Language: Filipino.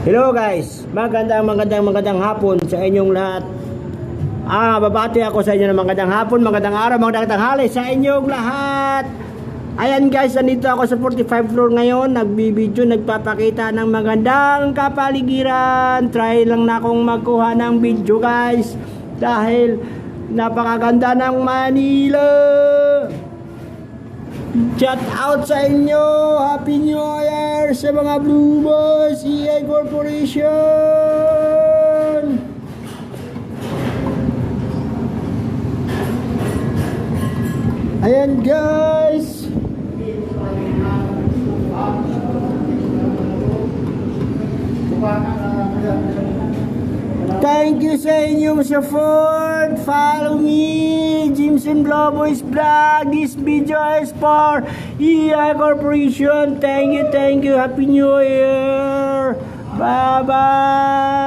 Hello guys, magandang hapon sa inyong lahat. Babati ako sa inyo ng magandang hapon, magandang araw, magandang tanghali sa inyong lahat. Ayan guys, nandito ako sa 45 floor ngayon, nagbibideo, nagpapakita ng magandang kapaligiran. Try lang na akong magkuha ng video guys, dahil napakaganda ng Manila. Shout out sa inyo, Happy New Year sa mga Blue Boys EA Corporation. Ayan guys, thank you sa inyong support. Follow me, Jimson Blowboys Vlog. This video is for EI Corporation. Thank you. Happy New Year. Bye bye.